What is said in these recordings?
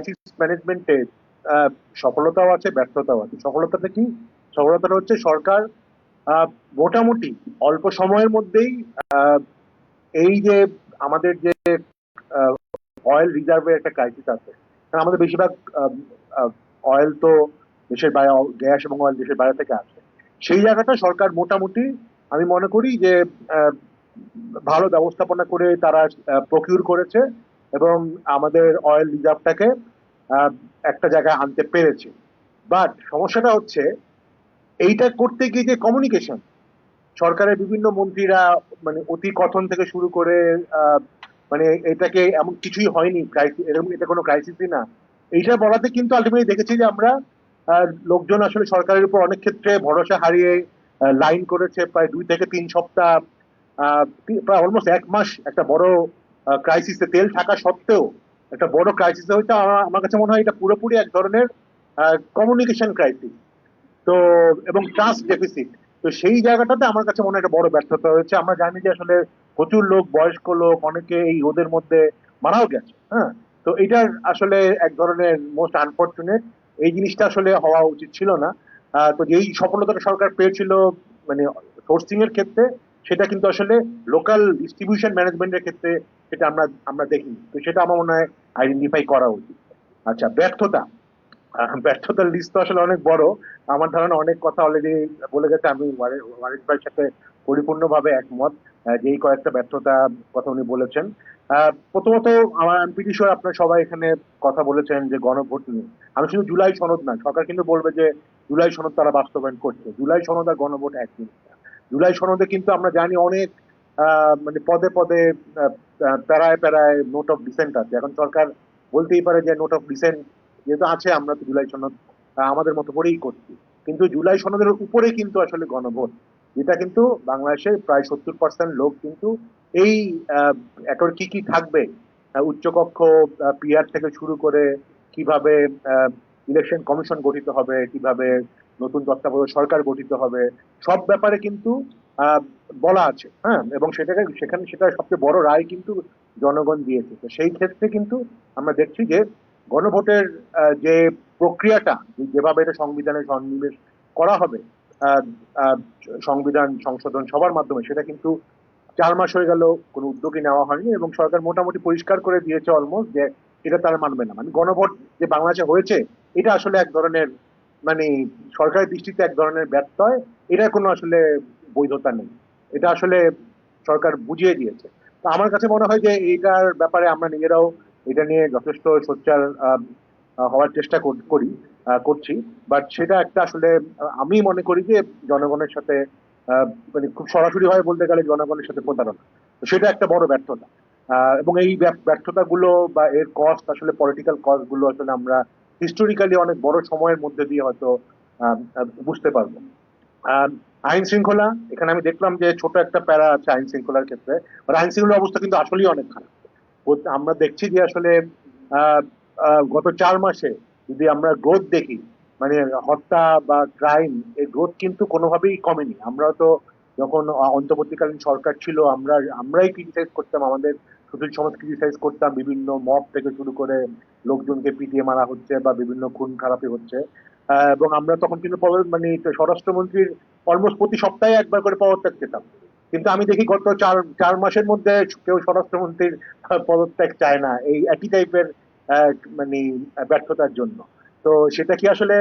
Crisis ম্যানেজমেন্টে সফলতাও আছে, ব্যর্থতাও আছে। সফলতাটা কি? সফলতাটা হচ্ছে সরকার মোটামুটি অল্প সময়ের মধ্যেই আহ, এই যে আমাদের যে অয়েল রিজার্ভের একটা ক্রাইসিস আছে, কারণ আমাদের বেশিরভাগ অয়েল তো দেশের বাইরে, গ্যাস এবং অয়েল দেশের বাইরে থেকে আসে। সেই জায়গাটা সরকার মোটামুটি আমি মনে করি যে আহ, ভালো ব্যবস্থাপনা করে তারা প্রকিউর করেছে এবং আমাদের অয়েল রিজার্ভটাকে আহ, একটা জায়গায় আনতে পেরেছে। বাট সমস্যাটা হচ্ছে এইটা করতে গিয়ে যে কমিউনিকেশন, সরকারের বিভিন্ন মন্ত্রীরা মানে অতি কথন থেকে শুরু করে আহ, মানে এটাকে এমন কিছুই হয়নি, এরকম এটা কোনো ক্রাইসিসই না, এইটা বলাতে কিন্তু আলটিমেটলি দেখেছি যে আমরা লোকজন আসলে সরকারের উপর অনেক ক্ষেত্রে ভরসা হারিয়ে লাইন করেছে প্রায় 2 থেকে 3 সপ্তাহ, প্রায় অলমোস্ট 1 মাস একটা বড় ক্রাইসিসে তেল থাকা সত্ত্বেও, একটা বড় ক্রাইসিসে হয়তো আমার কাছে মনে হয় এটা পুরোপুরি এক ধরনের কমিউনিকেশন ক্রাইসিস। তো এবং ট্রাস্ট ডেফিসিট। তো সেই জায়গাটাতে আমার কাছে মনে হয় একটা বড় ব্যর্থতা হয়েছে। আমরা জানি যে আসলে প্রচুর লোক, বয়স্ক লোক অনেকে এই রোদের মধ্যে মারাও গেছে। হ্যাঁ, তো এটার আসলে এক ধরনের মোস্ট আনফর্চুনেট, এই জিনিসটা আসলে হওয়া উচিত ছিল না। তো যেই সফলতাটা সরকার পেয়েছিল মানে সোর্সিং এর ক্ষেত্রে, সেটা কিন্তু আসলে লোকাল ডিস্ট্রিবিউশন ম্যানেজমেন্টের ক্ষেত্রে সেটা আমরা আমরা দেখিনি। তো সেটা আমার মনে হয় আইডেন্টিফাই করা উচিত। আচ্ছা, ব্যর্থতা। ব্যর্থতার লিস্ট তো আসলে অনেক বড়। আমার ধারণা অনেক কথা অলরেডি বলে গেছে। আমি ওয়ারিদ ভাইয়ের সাথে পরিপূর্ণভাবে একমত। যেই কয়েকটা ব্যর্থতা কথা উনি বলেছেন, প্রথমত আমার আমি পিটি শিওর আপনারা সবাই এখানে কথা বলেছেন যে গণভোট নিয়ে। আমি শুধু জুলাই সনদ না, সরকার কিন্তু বলবে যে জুলাই সনদ তারা বাস্তবায়ন করছে। জুলাই সনদ আর গণভোট এক জিনিস না। জুলাই সনদে কিন্তু আমরা জানি অনেক মানে পদে পদে প্যারায় প্যারায় নোট অফ ডিসেন্ট আছে। এখন সরকার বলতেই পারে যে নোট অফ ডিসেন্ট যেহেতু আছে, আমরা তো জুলাই সনদ আমাদের মতো করেই করছি। কিন্তু জুলাই সনদের উপরে কিন্তু আসলে গণভোট, যেটা কিন্তু বাংলাদেশের প্রায় 70% লোক কিন্তু এই এখন কি কি থাকবে, উচ্চকক্ষ পিআর থেকে শুরু করে কিভাবে ইলেকশন কমিশন গঠিত হবে, কিভাবে নতুন তত্ত্বাবধায়ক সরকার গঠিত হবে, সব ব্যাপারে কিন্তু আহ, বলা আছে। হ্যাঁ, এবং সেটাকে সেখানে সেটা সবচেয়ে বড় রায় কিন্তু জনগণ দিয়েছে। তো সেই ক্ষেত্রে কিন্তু আমরা দেখছি যে গণভোটের যে প্রক্রিয়াটা, যেভাবে এটা সংবিধানে সন্নিবেশ করা হবে, আহ, আহ, সংবিধান সংশোধন সবার মাধ্যমে, সেটা কিন্তু 4 মাস হয়ে গেল কোনো উদ্যোগই নেওয়া হয়নি এবং সরকার মোটামুটি পরিষ্কার করে দিয়েছে অলমোস্ট যে এটা তারা মানবে না। মানে গণভোট যে বাংলাদেশে হয়েছে, এটা আসলে এক ধরনের মানে সরকারের দৃষ্টিতে এক ধরনের ব্যত্যয়, এটার কোনো আসলে বৈধতা নেই। এটা আসলে সরকার বুঝিয়ে দিয়েছে। তো আমার কাছে মনে হয় যে এইটার ব্যাপারে আমরা নিজেরাও এটা নিয়ে যথেষ্ট সোচ্চার হওয়ার চেষ্টা করি, করছি। বাট সেটা একটা আসলে আমি মনে করি যে জনগণের সাথে আহ, মানে খুব সরাসরি ভাবে বলতে গেলে জনগণের সাথে প্রতারণা। তো সেটা একটা বড় ব্যর্থতা। এবং এই ব্যর্থতা গুলো বা এর কস্ট, আসলে পলিটিক্যাল কস্ট গুলো আসলে আমরা হিস্টোরিক্যালি অনেক বড় সময়ের মধ্যে দিয়ে হয়তো বুঝতে পারবো। আহ, আইন শৃঙ্খলা, এখানে আমি দেখলাম যে ছোট একটা প্যারা আছে আইন শৃঙ্খলার ক্ষেত্রে। আর আইন শৃঙ্খলার অবস্থা কিন্তু আসলেই অনেক খারাপ। আমরা দেখছি যে আসলে আহ, গত 4 মাসে যদি আমরা গ্রোথ দেখি, মানে হত্যা বা ক্রাইম, এই গ্রোথ কিন্তু কোনোভাবেই কমেনি। আমরা তো যখন অন্তর্বর্তীকালীন সরকার ছিল, আমরাই ক্রিটিসাইজ করতাম, আমাদের সুশীল সমাজ ক্রিটিসাইজ করতাম, বিভিন্ন মব থেকে শুরু করে লোকজনকে পিটিয়ে মারা হচ্ছে বা বিভিন্ন খুন খারাপি হচ্ছে। এবং আমরা তখন কিন্তু মানে স্বরাষ্ট্রমন্ত্রীর অলমোস্ট প্রতি সপ্তাহে একবার করে পদত্যাগ পেতাম। কিন্তু আমি দেখি গত চার চার মাসের মধ্যে কেউ স্বরাষ্ট্রমন্ত্রীর পদত্যাগ চায় না, এই একই টাইপের মানে ব্যর্থতার জন্য। তো সেটা কি আসলে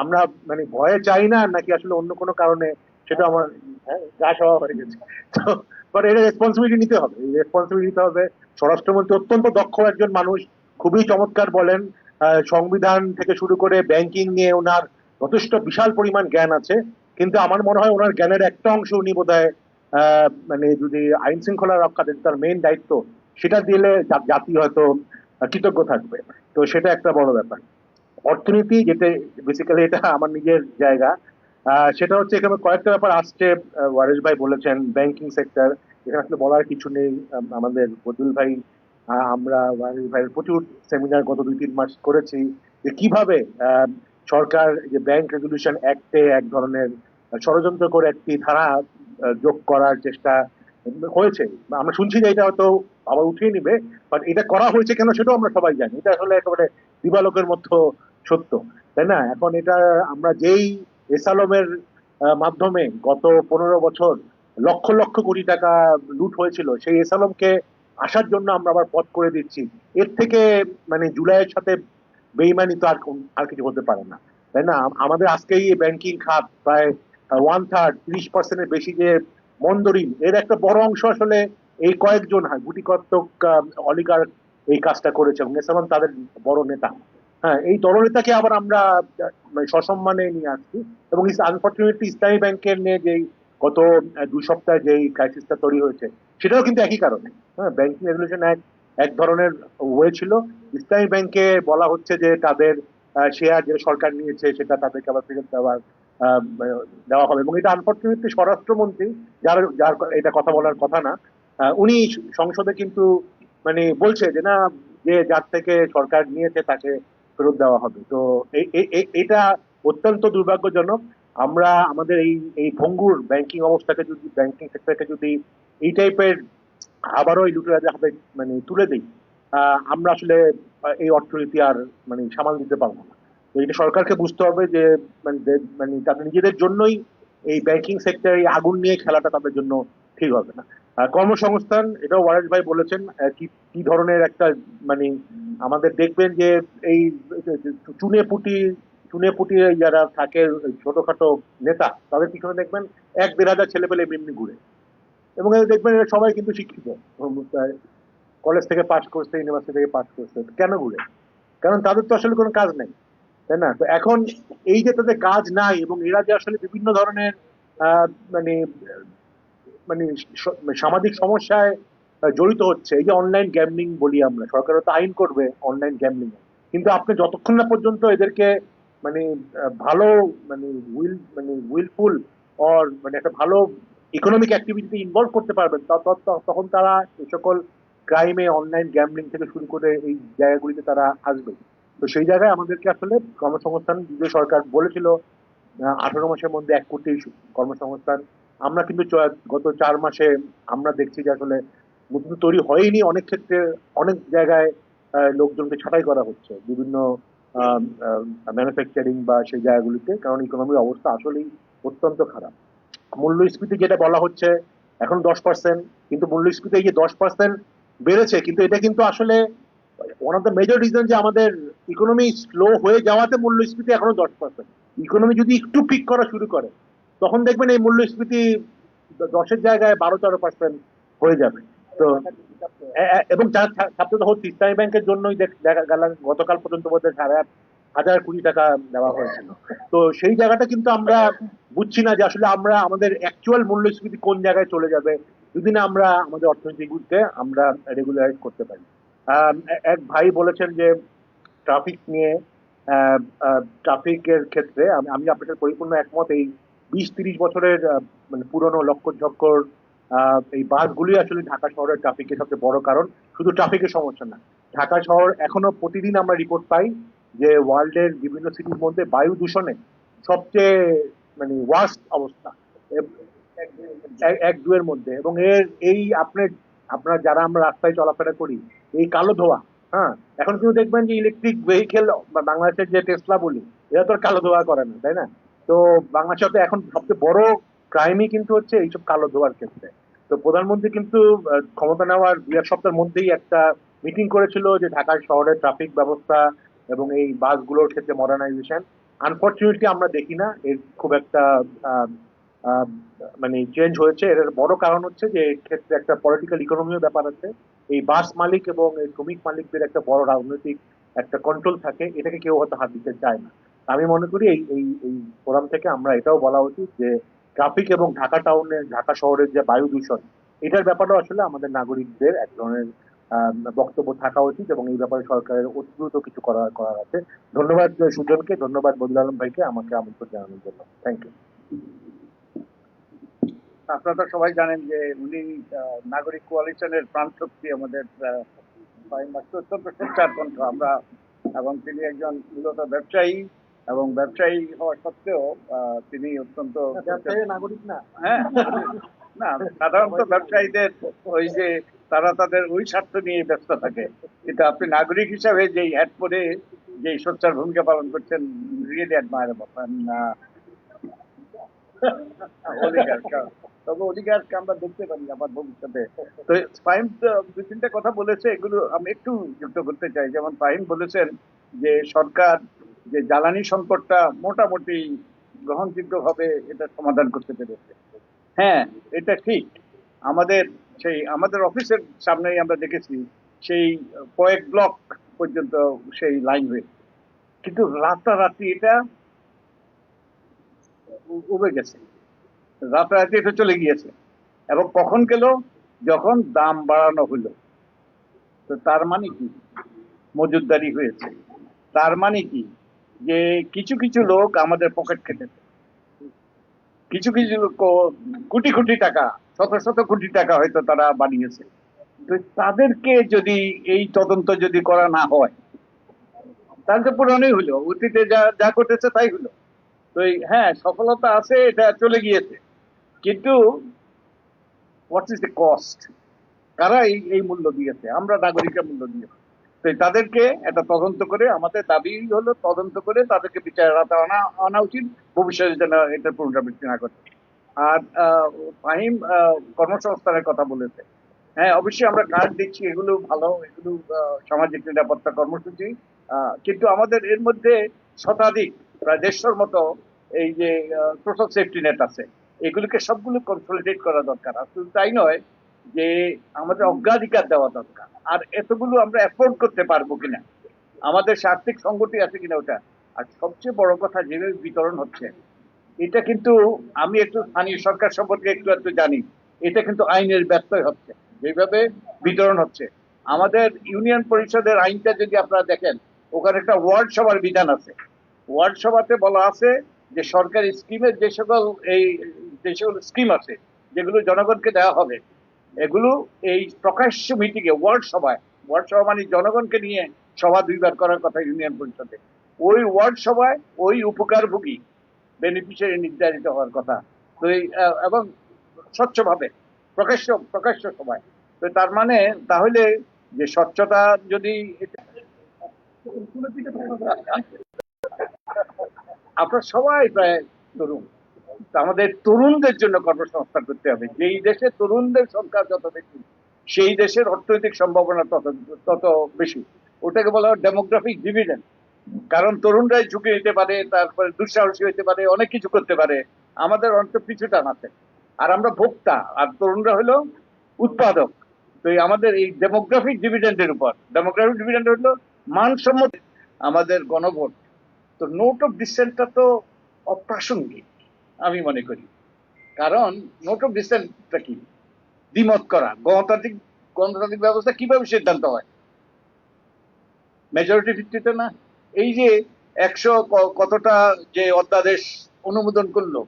আমরা মানে ভয়ে চাই না, নাকি আসলে অন্য কোনো কারণে, সেটা আমার গা সওয়া হয়ে গেছে। তো বাট এটা রেসপন্সিবিলিটি নিতে হবে, এই রেসপন্সিবিলিটি নিতে হবে। স্বরাষ্ট্রমন্ত্রী অত্যন্ত দক্ষ একজন মানুষ, খুবই চমৎকার বলেন, সংবিধান থেকে শুরু করে ব্যাংকিং নিয়ে ওনার যথেষ্ট বিশাল পরিমাণ জ্ঞান আছে। কিন্তু আমার মনে হয় ওনার জ্ঞানের একটা অংশ উনি বোধহয় মানে যদি আইন শৃঙ্খলা রক্ষা, তার মেইন দায়িত্ব, সেটা দিলে জাতি হয়তো কৃতজ্ঞ থাকবে। তো সেটা একটা বড় ব্যাপার। অর্থনীতি, যেটা বেসিক্যালি এটা আমার নিজের জায়গা, সেটা হচ্ছে এখানে কয়েকটা ব্যাপার আসছে। ওয়ারেশ ভাই বলেছেন ব্যাংকিং সেক্টর, এখানে আসলে বলার কিছু নেই। আমাদের বদুল ভাই, আমরা ওয়ারেশ ভাইয়ের প্রচুর সেমিনার গত 2-3 মাস করেছি যে কিভাবে সরকার যে ব্যাংক রেগুলেশন অ্যাক্টে এক ধরনের ষড়যন্ত্র করে একটি ধারা যোগ করার চেষ্টা হয়েছে। আমরা শুনছি যে এটা হয়তো আবার উঠিয়ে নিবে, বাট এটা করা হয়েছে কেন সেটাও আমরা সবাই জানি। এটা আসলে একেবারে দিবালোকের মতো সত্য, তাই না? এখন এটা আমরা যেই এসালমের মাধ্যমে গত 15 বছর লক্ষ লক্ষ কোটি টাকা লুট হয়েছিল, সেই এসালমকে আসার জন্য আমরা আবার পথ করে দিচ্ছি। এর থেকে মানে জুলাইয়ের সাথে বেইমানি তো আর কিছু হতে পারে না, তাই না? আমাদের আজকেই ব্যাংকিং খাত প্রায় 1/3 30%-এর বেশি যে মন্দরিন, এর একটা বড় অংশ আসলে এই কয়েকজন গুটি কতক অলিগার এই কাজটা করেছে, এবং এসালাম তাদের বড় নেতা। হ্যাঁ, এই দলনেতাকে আবার আমরা মানে সসম্মানে নিয়ে আসছি। এবং আনফর্চুনেটলি ইসলামী ব্যাংকের নিয়ে যেই গত 2 সপ্তাহে যেই ক্রাইসিসটা তৈরি হয়েছে, সেটাও কিন্তু একই কারণে। হ্যাঁ, ব্যাংকিং রেগুলেশন অ্যাক্ট এক ধরনের ওয়ে ছিল, ইসলামী ব্যাংকে বলা হচ্ছে যে তাদের শেয়ার যে সরকার নিয়েছে সেটা তাদেরকে আবার ফেরত দেওয়া হবে। এবং এটা আনফর্চুনেটলি স্বরাষ্ট্রমন্ত্রী, যার যার এটা কথা বলার কথা না, উনি সংসদে কিন্তু মানে বলছে যে না, যে যার থেকে সরকার নিয়েছে তাকে ফেরত দেওয়া হবে। তো এটা অত্যন্ত দুর্ভাগ্যজনক। আমরা আমাদের এই এই ভঙ্গুর ব্যাংকিং অবস্থাকে যদি, ব্যাংকিং সেক্টরকে যদি এই টাইপের আবারও এই লুটেরাদের হাতে মানে তুলে দিই, আমরা আসলে এই অর্থনীতি আর মানে সামাল দিতে পারবো না। তো এটা সরকারকে বুঝতে হবে যে মানে তাদের নিজেদের জন্যই এই ব্যাংকিং সেক্টরে এই আগুন নিয়ে খেলাটা তাদের জন্য ঠিক হবে না। কর্মসংস্থান, এটাও ওয়ারেস ভাই বলেছেন, কি কি ধরনের একটা মানে আমাদের দেখবেন যে এই চুনে পুটি চুনে পুটি যারা থাকে ছোটখাটো নেতা, তাদের পিছনে দেখবেন 1-1.5 হাজার ছেলে পেলে এমনি ঘুরে। এবং এই দেখবেন এরা সবাই কিন্তু শিক্ষিত, কলেজ থেকে পাশ করছে, ইউনিভার্সিটি থেকে পাশ করছে। কেন ঘুরে? কারণ তাদের তো আসলে কোনো কাজ নেই, তাই না? তো এখন এই যে তাদের কাজ নাই, এবং এরা যে আসলে বিভিন্ন ধরনের আহ, মানে মানে সামাজিক সমস্যায় জড়িত হচ্ছে, এই যে অনলাইন গ্যামলিং বলি আমরা, সরকার তো আইন করবে অনলাইন গ্যামলিং, কিন্তু আপনি যতক্ষণ না পর্যন্ত এদেরকে মানে ভালো মানে উইলফুল অর মানে একটা ভালো ইকোনমিক অ্যাক্টিভিটিতে ইনভলভ করতে পারবেন, তখন তারা এই সকল ক্রাইমে, অনলাইন গ্যামলিং থেকে শুরু করে এই জায়গাগুলিতে তারা আসবে। তো সেই জায়গায় আমাদেরকে আসলে কর্মসংস্থান, যে সরকার বলেছিল 18 মাসের মধ্যে 1 কোটি কর্মসংস্থান, আমরা কিন্তু গত 4 মাসে আমরা দেখছি যে আসলে নতুন তৈরি হয়নি। অনেক ক্ষেত্রে অনেক জায়গায় লোকজনকে ছাঁটাই করা হচ্ছে বিভিন্ন ম্যানুফ্যাকচারিং বা সেই জায়গাগুলিতে, কারণ ইকোনমির অবস্থা আসলেই অত্যন্ত খারাপ। মূল্যস্ফীতি যেটা বলা হচ্ছে এখন 10%, কিন্তু মূল্যস্ফীতি এই যে 10% বেড়েছে, কিন্তু এটা কিন্তু আসলে one of the major reason যে আমাদের ইকোনমি স্লো হয়ে যাওয়াতে মূল্যস্ফীতি এখনো 10%। ইকোনমি যদি একটু পিক করা শুরু করে, তখন দেখবেন এই মূল্যস্ফীতি 10-এর জায়গায় 12-13% হয়ে যাবে। তো এবং ছাত্র তো হচ্ছে, ইসলামী ব্যাংকের জন্যই দেখা গেল গতকাল পর্যন্ত বোধহয় 8,500 কোটি টাকা দেওয়া হয়েছিল। তো সেই জায়গাটা কিন্তু আমরা বুঝছি না যে আসলে আমরা আমাদের অ্যাকচুয়াল মূল্যস্ফীতি কোন জায়গায় চলে যাবে যদি না আমরা আমাদের অর্থনীতিগুলিকে আমরা রেগুলারাইজ করতে পারি। এক ভাই বলেছেন যে ট্রাফিক নিয়ে, ট্রাফিকের ক্ষেত্রে আমি আপনার সাথে পরিপূর্ণ একমত। এই 20-30 বছরের মানে পুরনো লক্কর ঝক্কর এই বাসগুলি আসলে ঢাকা শহরের ট্রাফিকের সবচেয়ে বড় কারণ। শুধু ট্রাফিকের সমস্যা না, ঢাকা শহর এখনো প্রতিদিন আমরা রিপোর্ট পাই যে ওয়ার্ল্ডের বিভিন্ন সিটির মধ্যে বায়ু দূষণে সবচেয়ে মানে ওয়ার্স্ট অবস্থা, 1-2 এর মধ্যে। এবং এর এই আপনার যারা আমরা রাস্তায় চলাফেরা করি, এই কালো ধোঁয়া, হ্যাঁ, এখন কিন্তু দেখবেন যে ইলেকট্রিক ভেহিকেল বা বাংলাদেশের যে টেসলা বলি, এরা তো আর কালো ধোঁয়া করে না, তাই না? তো বাংলাদেশে তো এখন সবচেয়ে বড় ক্রাইমই কিন্তু হচ্ছে এইসব কালো ধোঁয়ার ক্ষেত্রে। তো প্রধানমন্ত্রী কিন্তু ক্ষমতা নেওয়ার 2-1 সপ্তাহের মধ্যেই একটা মিটিং করেছিল যে ঢাকা শহরের ট্রাফিক ব্যবস্থা এবং এই বাসগুলোর ক্ষেত্রে মডার্নাইজেশন। আনফর্চুনেটলি আমরা দেখি না এর খুব একটা আহ, আহ, মানে চেঞ্জ হয়েছে। এর বড় কারণ হচ্ছে যে এর ক্ষেত্রে একটা পলিটিক্যাল ইকোনমিও ব্যাপার আছে। এই বাস মালিক এবং এই শ্রমিক মালিকদের একটা বড় রাজনৈতিক একটা কন্ট্রোল থাকে, এটাকে কেউ হয়তো হাত দিতে চায় না। আমি মনে করি এই এই এই ফোরাম থেকে আমরা এটাও বলা উচিত যে ট্রাফিক এবং ঢাকা শহরের যে বায়ু দূষণ, এটার ব্যাপারেও আসলে আমাদের নাগরিকদের এক ধরনের বক্তব্য থাকা উচিত, এবং এই ব্যাপারে সরকারের অতি দ্রুত কিছু করার আছে। ধন্যবাদ সুজনকে, ধন্যবাদ বদিউল আলম ভাইকে আমাকে আমন্ত্রণ জানানোর জন্য। Thank you. আপনারা তো সবাই জানেন যে উনি নাগরিক কোয়ালিশনের প্রাণ শক্তি, আমাদের অত্যন্ত সোচ্চার কণ্ঠ আমরা। এবং তিনি একজন মূলত ব্যবসায়ী, এবং ব্যবসায়ী হওয়া সত্ত্বেও তিনি অত্যন্ত নাগরিক না, হ্যাঁ, না সাধারণত ব্যবসায়ীদের ওই যে তারা তাদের ওই স্বার্থ নিয়ে ব্যস্ত থাকে। কিন্তু আপনি নাগরিক হিসাবে যেই হ্যাট পরে যেই সোচ্চার ভূমিকা পালন করছেন, রিয়েলি অ্যাডমায়ারেবল। অলিগার্ক, তবে অলিগার্ক আমরা দেখতে পারি আবার ভবিষ্যতে। তো ফাহিম দুই তিনটা কথা বলেছে, এগুলো আমি একটু যুক্ত করতে চাই। যেমন ফাহিম বলেছেন যে সরকার যে জ্বালানি সংকটটা মোটামুটি গ্রহণযোগ্য ভাবে এটা সমাধান করতে পেরেছে। হ্যাঁ, এটা ঠিক। আমাদের আমাদের অফিসের সামনেই আমরা দেখেছি সেই কয়েক ব্লক পর্যন্ত সেই লাইন হয়েছে, কিন্তু রাতারাতি এটা উবে গেছে, রাতারাতি এটা চলে গিয়েছে। এবং কখন গেল? যখন দাম বাড়ানো হলো। তো তার মানে কি? মজুদদারি হয়েছে। তার মানে কি? যে কিছু কিছু লোক আমাদের পকেট কেটেছে, কিছু কিছু লোক কোটি কোটি টাকা, শত শত কোটি টাকা হয়তো তারা বানিয়েছে। তো তাদেরকে যদি এই তদন্ত যদি করা না হয়, তাহলে তো পুরনোই হলো, অতীতে যা যা ঘটেছে তাই হলো। তো হ্যাঁ, সফলতা আছে, এটা চলে গিয়েছে, কিন্তু হোয়াট ইজ দ্য কস্ট? কারা এই এই মূল্য দিয়েছে? আমরা নাগরিকরা মূল্য দিয়েছি। তো তাদেরকে একটা তদন্ত করে, আমাদের দাবি হলো তদন্ত করে তাদেরকে বিচারের আওতায় আনা আনা উচিত, ভবিষ্যতে যেন এটার পুনরাবৃত্তি না ঘটে। আর ফাহিম কর্মসংস্থানের কথা বলেছে। হ্যাঁ, অবশ্যই আমরা কার্ড দিচ্ছি, এগুলো ভালো, এগুলো সামাজিক নিরাপত্তা কর্মসূচি। কিন্তু আমাদের এর মধ্যে শতাধিক, প্রায় 150 মতো এই যে সোশ্যাল সেফটি নেট আছে, এগুলোকে সবগুলো কনসলিডেট করা দরকার। আর শুধু তাই নয়, যে আমাদের অগ্রাধিকার দেওয়া দরকার। আর এতগুলো আমরা অ্যাফোর্ড করতে পারবো কিনা, আমাদের আর্থিক সংগতি আছে কিনা ওটা। আর সবচেয়ে বড় কথা, যেভাবে বিতরণ হচ্ছে, এটা কিন্তু, আমি একটু স্থানীয় সরকার সম্পর্কে একটু একটু জানি, এটা কিন্তু আইনের ব্যত্যয় হচ্ছে যেভাবে বিতরণ হচ্ছে। আমাদের ইউনিয়ন পরিষদের আইনটা যদি আপনারা দেখেন, ওখানে একটা ওয়ার্ড সভার বিধান আছে। ওয়ার্ড সভাতে বলা আছে যে সরকারি স্কিমের যে সকল স্কিম আছে যেগুলো জনগণকে দেওয়া হবে, এগুলো এই প্রকাশ্য মিটিংয়ে, ওয়ার্ড সভা মানে জনগণকে নিয়ে সভা 2বার করার কথা ইউনিয়ন পরিষদে, ওই ওয়ার্ড সভায় ওই উপকারভোগী বেনিফিশিয়ারি নির্ধারিত হওয়ার কথা। তো এবং স্বচ্ছভাবে, প্রকাশ্য সভায়। তো তার মানে তাহলে যে স্বচ্ছতা যদি আপনার সবাই প্রায় তরুণ, তো আমাদের তরুণদের জন্য কর্মসংস্থান করতে হবে। যেই দেশে তরুণদের সংখ্যা যত বেশি, সেই দেশের অর্থনৈতিক সম্ভাবনা তত তত বেশি। ওটাকে বলা হয় ডেমোগ্রাফিক ডিভিডেন্ড। কারণ তরুণরাই ঝুঁকে নিতে পারে, তারপরে দুঃসাহসী হতে পারে, অনেক কিছু করতে পারে। আমাদের অন্ত পিছুটান আছে, আর আমরা ভোক্তা, আর তরুণরা হলো উৎপাদক। তো আমাদের এই ডেমোগ্রাফিক ডিভিডেন্ড হলো মানসম্মত। আমাদের গণভোট, তো নোট অফ ডিসেন্টটা তো অপ্রাসঙ্গিক আমি মনে করি। কারণ নোট অফ ডিসেন্টটা কি? দ্বিমত করা। গণতান্ত্রিক ব্যবস্থা কিভাবে সিদ্ধান্ত হয়? মেজরিটি ভিত্তিতে না। এই যে 100 কতটা যে অধ্যাদেশ অনুমোদন করলো,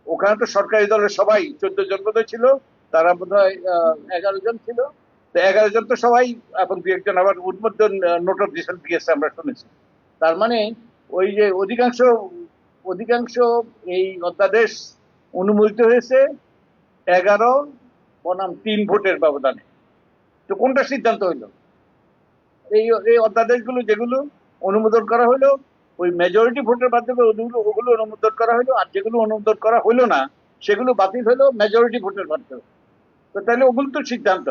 ওখানে তো সরকারি দলের সবাই 14 জন বোধ ছিল, তারা বোধ হয় 11 জন ছিল। তো 11 জন তো সবাই, এবং 2-1 জন আবার উদ্বোধন নোট অফ ডিসেন্ট দিয়েছে আমরা শুনেছি। তার মানে ওই যে অধিকাংশ অধিকাংশ এই অধ্যাদেশ অনুমোদিত হয়েছে 11 বনাম 3 ভোটের ব্যবধানে। তো কোনটা সিদ্ধান্ত হইলো? এই এই অধ্যাদেশগুলো যেগুলো অনুমোদন করা হলো ওই মেজরিটি ভোটের মাধ্যমে, ওগুলো অনুমোদন করা হলো, আর যেগুলো অনুমোদন করা হলো না সেগুলো বাতিল হলো মেজরিটি ভোটের মাধ্যমে। তো তাহলে ওগুলো তো সিদ্ধান্ত।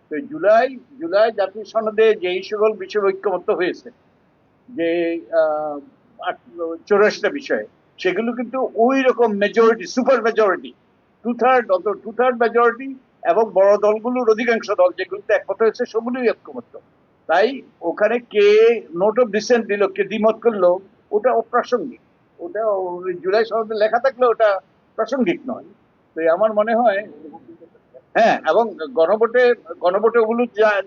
তো জুলাই জুলাই জাতীয় সনদে যেই সকল বিষয় ঐক্যমত্য হয়েছে, যে 84টা বিষয়ে, সেগুলো কিন্তু ওই রকম মেজরিটি, সুপার মেজরিটি, 2/3 মেজরিটি, এবং বড় দলগুলোর অধিকাংশ দল যেগুলোতে একমত হয়েছে সেগুলোই ঐক্যমত্য। তাই ওখানে কে নোট অফ ডিসেন্ট দিল, কে দ্বিমত করলো, ওটা অপ্রাসঙ্গিক। ওটা জুলাই সনদে লেখা থাকলে ওটা প্রাসঙ্গিক নয়। তো আমার মনে হয়, হ্যাঁ, এবং গণভোটে গণভোটে ওগুলো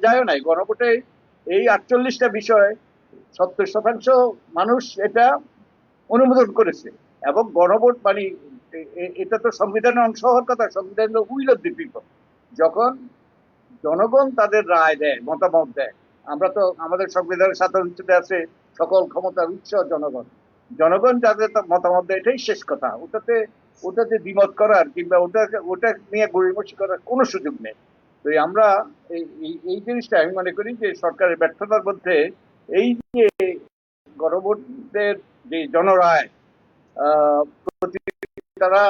যায় নাই। গণভোটে এই 48টা বিষয় 70% মানুষ এটা অনুমোদন করেছে। এবং গণভোট মানে এটা তো সংবিধানের অংশ হওয়ার কথা। সংবিধান হলো উইল অফ দি পিপল। যখন জনগণ তাদের রায় দেয়, মতামত দেয়, আমরা তো আমাদের সংবিধানের 7 অনুচ্ছেদে আছে সকল ক্ষমতার উৎস জনগণ। জনগণ যাদের মতামত দেয়, এটাই শেষ কথা। ওটাতে ওটাতে দ্বিমত করার কিংবা ওটা নিয়ে গড়িমসি করার কোনো সুযোগ নেই। তো আমরা এই জিনিসটা আমি মনে করি যে সরকারের ব্যর্থতার মধ্যে এই যে গণভোটের যে জনরায় প্রতি তারা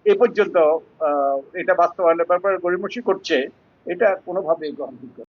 এ পর্যন্ত এটা বাস্তবায়নের ব্যাপারে গড়িমসি করছে, এটা কোনোভাবেই গ্রহণযোগ্য